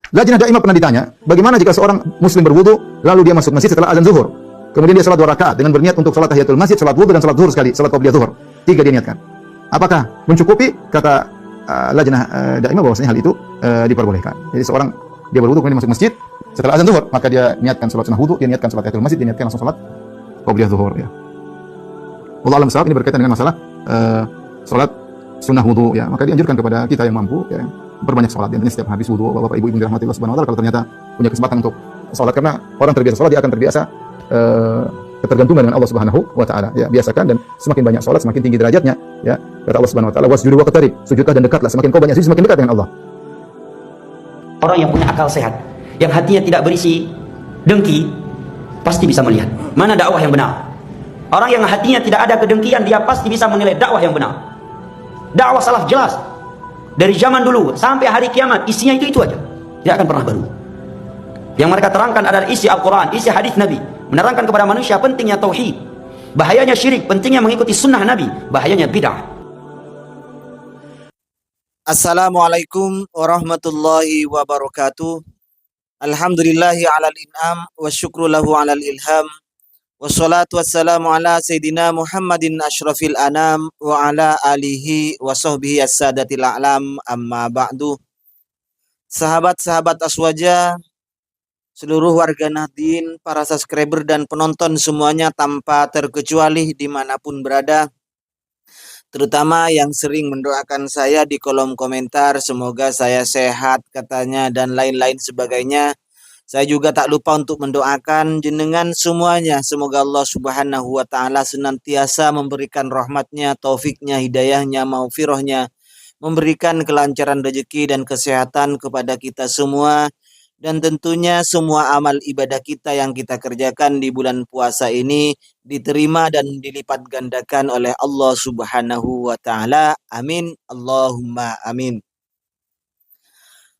Lajnah Daimah pernah ditanya, bagaimana jika seorang muslim berwudu lalu dia masuk masjid setelah azan zuhur, kemudian dia salat 2 rakaat dengan berniat untuk salat tahiyatul masjid, salat wudu dan salat zuhur sekali, salat qabliyah zuhur. 3 dia niatkan. Apakah mencukupi? Kata Lajnah Daimah bahwasanya hal itu diperbolehkan. Jadi seorang dia berwudu kemudian masuk masjid setelah azan zuhur, maka dia niatkan salat sunnah wudu, dia niatkan salat tahiyatul masjid, dia niatkan langsung salat qabliyah zuhur ya. Wallahu a'lam bishawab. Ini berkaitan dengan masalah salat sunnah wudu ya. Maka dianjurkan kepada kita yang mampu ya, berbanyak sholat. Intinya setiap habis wudu, Bapak Ibu yang dirahmati Allah Subhanahu wa taala, kalau ternyata punya kesempatan untuk sholat, karena orang terbiasa sholat dia akan terbiasa ketergantungan dengan Allah Subhanahu wa taala. Ya, biasakan, dan semakin banyak sholat semakin tinggi derajatnya ya. Kata Allah Subhanahu wa taala, wasjudu waqtarib, sujudlah dan dekatlah. Semakin kau banyak sujud semakin dekat dengan Allah. Orang yang punya akal sehat, yang hatinya tidak berisi dengki, pasti bisa melihat mana dakwah yang benar. Orang yang hatinya tidak ada kedengkian, dia pasti bisa menilai dakwah yang benar. Dakwah salaf jelas. Dari zaman dulu sampai hari kiamat isinya itu aja, tidak akan pernah baru. Yang mereka terangkan adalah isi Al-Quran, isi hadis Nabi, menerangkan kepada manusia pentingnya tauhid, bahayanya syirik, pentingnya mengikuti sunnah Nabi, bahayanya bid'ah. Assalamualaikum warahmatullahi wabarakatuh. Alhamdulillahi alal in'am wa syukru lahu alal ilham. Wassalatu wassalamu ala Sayyidina Muhammadin ashrafil anam wa ala alihi wa sahbihi as-sadatil a'lam, amma ba'du. Sahabat-sahabat Aswaja, seluruh warga Nahdien, para subscriber dan penonton semuanya tanpa terkecuali dimanapun berada, terutama yang sering mendoakan saya di kolom komentar, semoga saya sehat katanya dan lain-lain sebagainya. Saya juga tak lupa untuk mendoakan jenengan semuanya. Semoga Allah Subhanahu wa ta'ala senantiasa memberikan rahmatnya, taufiknya, hidayahnya, maghfirahnya, memberikan kelancaran rezeki dan kesehatan kepada kita semua. Dan tentunya semua amal ibadah kita yang kita kerjakan di bulan puasa ini diterima dan dilipat gandakan oleh Allah Subhanahu wa ta'ala. Amin. Allahumma amin.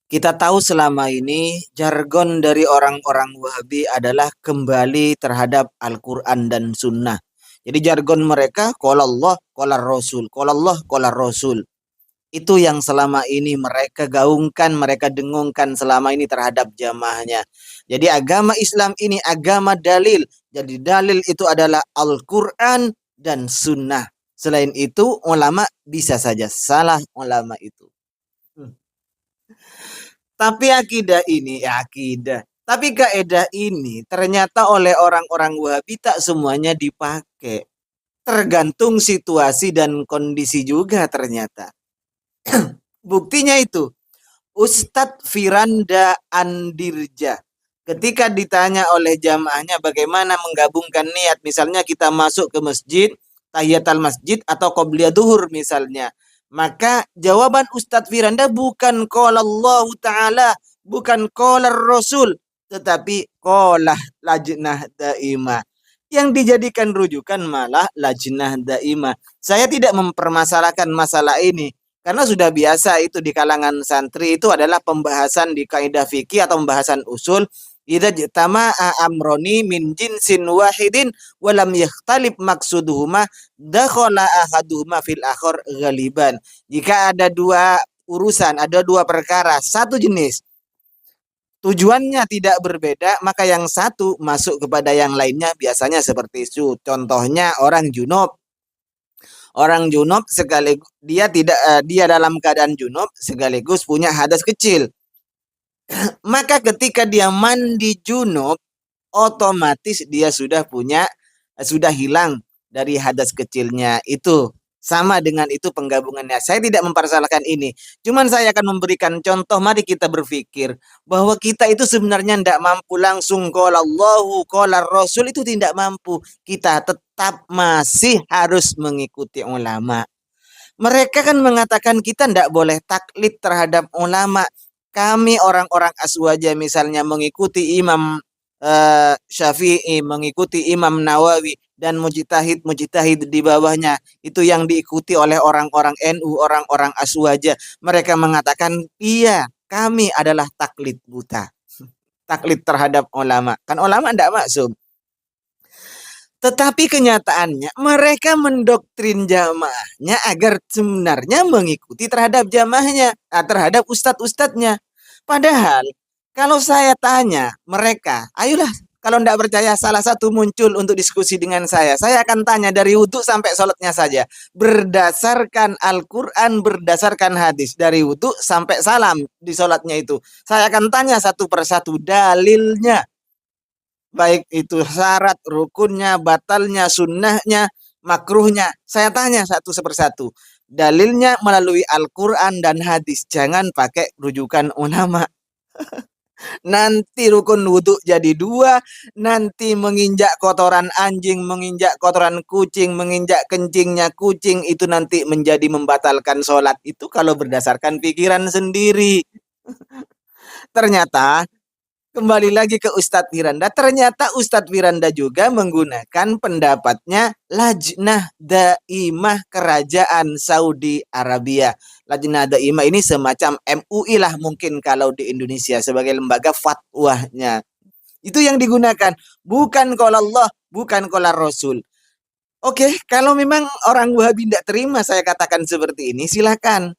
Kita tahu selama ini jargon dari orang-orang Wahabi adalah kembali terhadap Al-Quran dan Sunnah. Jadi jargon mereka qala Allah, qala Rasul, qala Allah, qala Rasul. Itu yang selama ini mereka gaungkan, mereka dengungkan selama ini terhadap jamaahnya. Jadi agama Islam ini agama dalil. Jadi dalil itu adalah Al-Quran dan Sunnah. Selain itu ulama bisa saja salah ulama itu. Tapi akidah ini, tapi kaidah ini ternyata oleh orang-orang Wahabi tak semuanya dipakai. Tergantung situasi dan kondisi juga ternyata. Buktinya itu, Ustadz Firanda Andirja ketika ditanya oleh jamaahnya bagaimana menggabungkan niat, misalnya kita masuk ke masjid, tahiyatul masjid atau qobliyah duhur misalnya. Maka jawaban Ustadz Firanda bukan qala Allah Ta'ala, bukan qala Rasul, tetapi qala Lajnah Daimah. Yang dijadikan rujukan malah Lajnah Daimah. Saya tidak mempermasalahkan masalah ini, karena sudah biasa itu di kalangan santri, itu adalah pembahasan di kaidah fikih atau pembahasan usul. Idza jtama'a amroni min jinsin wahidin walam yakhtalif maksuduhuma dakhala ahaduhuma fil akhar ghaliban. Jika ada dua urusan, ada dua perkara satu jenis, tujuannya tidak berbeda, maka yang satu masuk kepada yang lainnya, biasanya seperti itu. Contohnya orang junub. Orang junub sekaligus dia dalam keadaan junub sekaligus punya hadas kecil. Maka ketika dia mandi junub, otomatis dia sudah hilang dari hadas kecilnya. Itu sama dengan itu penggabungannya. Saya tidak mempersalahkan ini. Cuman saya akan memberikan contoh. Mari kita berpikir bahwa kita itu sebenarnya tidak mampu langsung qala Allahu, qala Rasul, itu tidak mampu. Kita tetap masih harus mengikuti ulama. Mereka kan mengatakan kita tidak boleh taklid terhadap ulama. Kami orang-orang Aswaja misalnya mengikuti Imam Syafi'i, mengikuti Imam Nawawi, dan mujtahid di bawahnya. Itu yang diikuti oleh orang-orang NU, orang-orang Aswaja. Mereka mengatakan, iya, kami adalah taklid buta. Taklid terhadap ulama. Kan ulama tidak maksum. Tetapi kenyataannya mereka mendoktrin jamaahnya agar sebenarnya mengikuti terhadap jamaahnya, terhadap ustadz-ustadznya. Padahal Kalau saya tanya mereka, ayolah kalau tidak percaya salah satu muncul untuk diskusi dengan saya akan tanya dari wudhu sampai sholatnya saja. Berdasarkan Al-Quran, berdasarkan hadis. Dari wudhu sampai salam di sholatnya itu. Saya akan tanya satu persatu dalilnya. Baik itu syarat, rukunnya, batalnya, sunnahnya, makruhnya. Saya tanya satu persatu. Dalilnya melalui Al-Quran dan hadis. Jangan pakai rujukan ulama. Nanti rukun wudhu jadi 2, nanti menginjak kotoran anjing, menginjak kotoran kucing, menginjak kencingnya kucing, itu nanti menjadi membatalkan sholat. Itu kalau berdasarkan pikiran sendiri. Ternyata kembali lagi ke Ustadz Firanda. Ternyata Ustadz Firanda juga menggunakan pendapatnya Lajnah Daimah Kerajaan Saudi Arabia. Lajnah Daimah ini semacam MUI lah mungkin kalau di Indonesia sebagai lembaga fatwanya. Itu yang digunakan. Bukan qala Allah, bukan qala Rasul. Oke, kalau memang orang Wahabi tidak terima saya katakan seperti ini, silakan.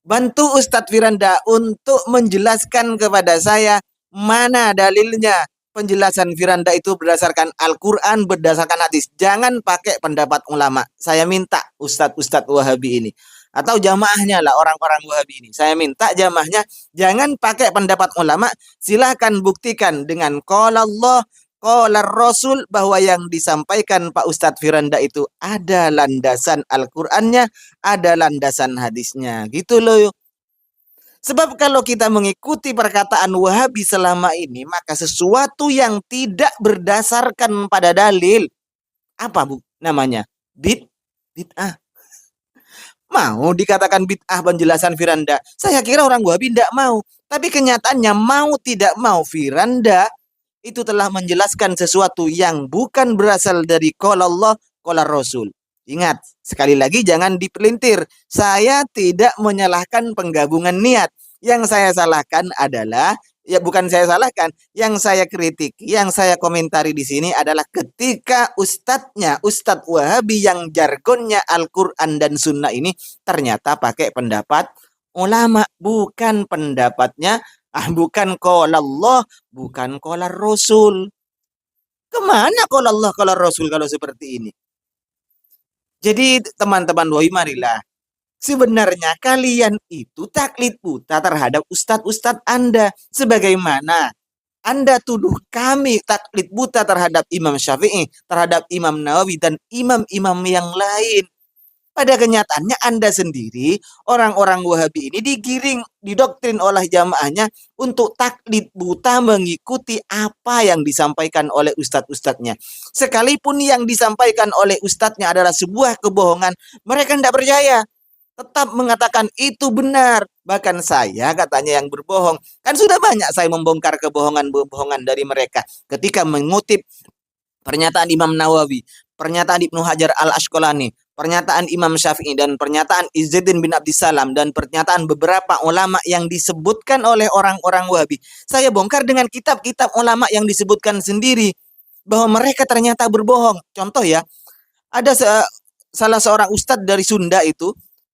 Bantu Ustadz Firanda untuk menjelaskan kepada saya mana dalilnya. Penjelasan Firanda itu berdasarkan Al-Quran, berdasarkan hadis. Jangan pakai pendapat ulama. Saya minta Ustadz-Ustadz Wahabi ini. Atau jamaahnya lah orang-orang Wahabi ini. Saya minta jamaahnya jangan pakai pendapat ulama. Silahkan buktikan dengan qala Allah, qala Rasul bahwa yang disampaikan Pak Ustadz Firanda itu ada landasan Al-Qur'annya, ada landasan hadisnya. Gitu loh. Sebab kalau kita mengikuti perkataan Wahabi selama ini, maka sesuatu yang tidak berdasarkan pada dalil, apa bu namanya? Bid'ah. Mau dikatakan bid'ah penjelasan Firanda? Saya kira orang Wahabi tidak mau. Tapi kenyataannya mau tidak mau Firanda itu telah menjelaskan sesuatu yang bukan berasal dari qala Allah, qala Rasul. Ingat, sekali lagi jangan dipelintir. Saya tidak menyalahkan penggabungan niat. Yang saya salahkan adalah, ya bukan saya salahkan, yang saya kritik, yang saya komentari di sini adalah ketika ustadznya, Ustadz Wahabi yang jargonnya Al-Quran dan Sunnah ini ternyata pakai pendapat ulama, bukan pendapatnya, bukan qala Allah, bukan qala Rasul. Kemana qala Allah, qala Rasul kalau seperti ini? Jadi teman-teman Wahabi marilah. Sebenarnya kalian itu taklid buta terhadap ustadz-ustadz Anda. Sebagaimana Anda tuduh kami taklid buta terhadap Imam Syafi'i, terhadap Imam Nawawi, dan imam-imam yang lain. Pada kenyataannya Anda sendiri, orang-orang Wahabi ini digiring, didoktrin oleh jamaahnya untuk taklid buta mengikuti apa yang disampaikan oleh ustadz-ustadznya. Sekalipun yang disampaikan oleh ustadznya adalah sebuah kebohongan, mereka tidak percaya. Tetap mengatakan itu benar. Bahkan saya katanya yang berbohong. Kan sudah banyak saya membongkar kebohongan-kebohongan dari mereka. Ketika mengutip pernyataan Imam Nawawi, pernyataan Ibnu Hajar Al-Asqalani, pernyataan Imam Syafi'i, dan pernyataan Izzuddin bin Abdissalam, dan pernyataan beberapa ulama yang disebutkan oleh orang-orang Wahabi. Saya bongkar dengan kitab-kitab ulama yang disebutkan sendiri. Bahwa mereka ternyata berbohong. Contoh ya, ada salah seorang ustadz dari Sunda itu,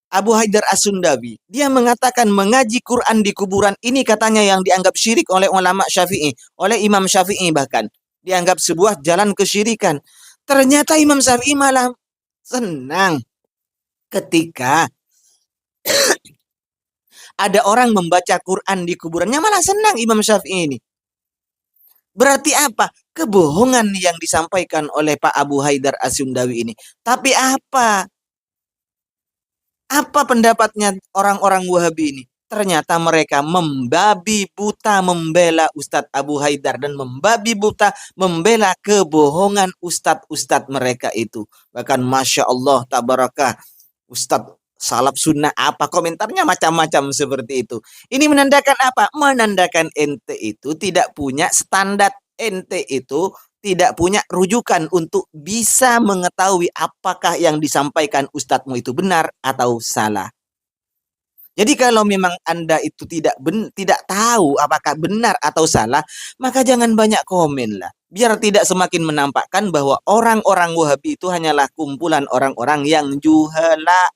Abu Haidar As-Sundawi, dia mengatakan mengaji Quran di kuburan ini katanya yang dianggap syirik oleh ulama Syafi'i, oleh Imam Syafi'i bahkan. Dianggap sebuah jalan kesyirikan. Ternyata Imam Syafi'i malah senang ketika ada orang membaca Quran di kuburannya, malah senang Imam Syafi'i ini. Berarti apa? Kebohongan yang disampaikan oleh Pak Abu Haidar As-Sundawi ini. Tapi apa? Apa pendapatnya orang-orang Wahabi ini? Ternyata mereka membabi buta membela Ustadz Abu Haidar dan membabi buta membela kebohongan ustadz-ustadz mereka itu. Bahkan Masya Allah, tabarakah, Ustadz salaf sunnah apa komentarnya macam-macam seperti itu. Ini menandakan apa? Menandakan ente itu tidak punya standar, ente itu tidak punya rujukan untuk bisa mengetahui apakah yang disampaikan ustadzmu itu benar atau salah. Jadi kalau memang Anda itu tidak tahu apakah benar atau salah, maka jangan banyak komen lah. Biar tidak semakin menampakkan bahwa orang-orang Wahabi itu hanyalah kumpulan orang-orang yang juhala.